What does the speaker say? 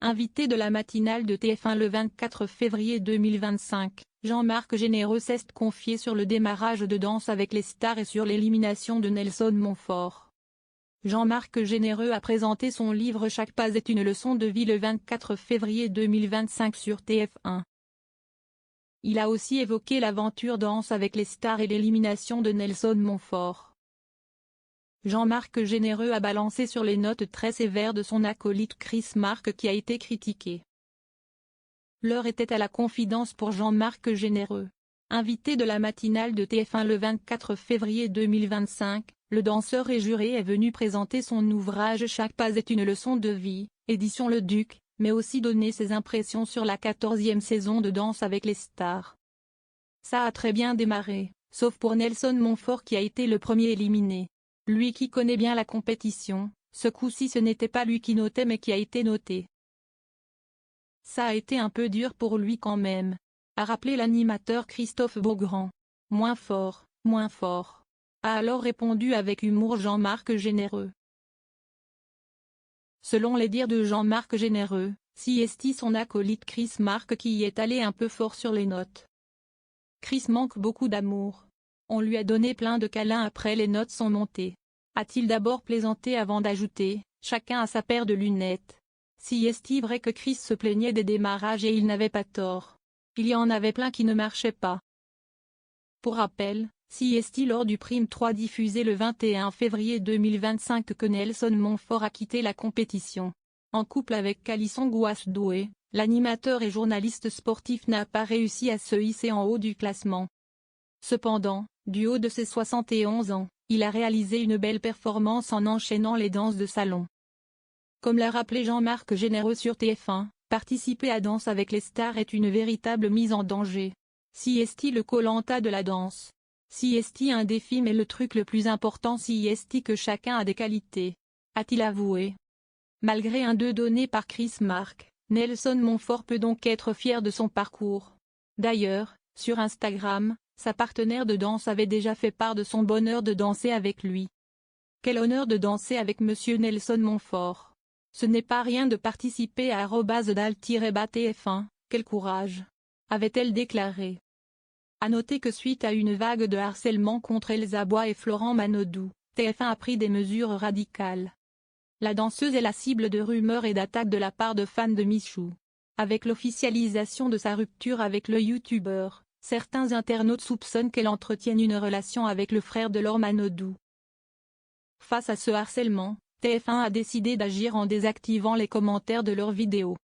Invité de la matinale de TF1 le 24 février 2025, Jean-Marc Généreux s'est confié sur le démarrage de Danse avec les stars et sur l'élimination de Nelson Montfort. Jean-Marc Généreux a présenté son livre Chaque pas est une leçon de vie le 24 février 2025 sur TF1. Il a aussi évoqué l'aventure Danse avec les stars et l'élimination de Nelson Montfort. Jean-Marc Généreux a balancé sur les notes très sévères de son acolyte Chris Marques qui a été critiqué. L'heure était à la confidence pour Jean-Marc Généreux. Invité de la matinale de TF1 le 24 février 2025, le danseur et juré est venu présenter son ouvrage Chaque pas est une leçon de vie, édition Le Duc, mais aussi donner ses impressions sur la 14e saison de Danse avec les stars. Ça a très bien démarré, sauf pour Nelson Montfort qui a été le premier éliminé. Lui qui connaît bien la compétition, ce coup-ci ce n'était pas lui qui notait mais qui a été noté. Ça a été un peu dur pour lui quand même, a rappelé l'animateur Christophe Beaugrand. Moins fort, a alors répondu avec humour Jean-Marc Généreux. Selon les dires de Jean-Marc Généreux, c'est son acolyte Chris Marques qui y est allé un peu fort sur les notes. Chris manque beaucoup d'amour. On lui a donné plein de câlins après les notes sont montées. A-t-il d'abord plaisanté avant d'ajouter, chacun a sa paire de lunettes. Si est-il vrai que Chris se plaignait des démarrages et il n'avait pas tort. Il y en avait plein qui ne marchaient pas. Pour rappel, si est-il lors du Prime 3 diffusé le 21 février 2025 que Nelson Montfort a quitté la compétition. En couple avec Calisson Gouasdoué, l'animateur et journaliste sportif n'a pas réussi à se hisser en haut du classement. Cependant, du haut de ses 71 ans, il a réalisé une belle performance en enchaînant les danses de salon. Comme l'a rappelé Jean-Marc Généreux sur TF1, participer à Danse avec les stars est une véritable mise en danger. Si est-il le Koh-Lanta de la danse. Si est-il un défi mais le truc le plus important si est-il que chacun a des qualités. A-t-il avoué. Malgré un 2 donné par Chris Marques, Nelson Montfort peut donc être fier de son parcours. D'ailleurs, sur Instagram, sa partenaire de danse avait déjà fait part de son bonheur de danser avec lui. Quel honneur de danser avec Monsieur Nelson Montfort. Ce n'est pas rien de participer à @dal-TF1, quel courage, avait-elle déclaré. À noter que suite à une vague de harcèlement contre Elsa Bois et Florent Manodou, TF1 a pris des mesures radicales. La danseuse est la cible de rumeurs et d'attaques de la part de fans de Michou. Avec l'officialisation de sa rupture avec le youtubeur, certains internautes soupçonnent qu'elle entretienne une relation avec le frère de Laure Manodou. Face à ce harcèlement, TF1 a décidé d'agir en désactivant les commentaires de leurs vidéos.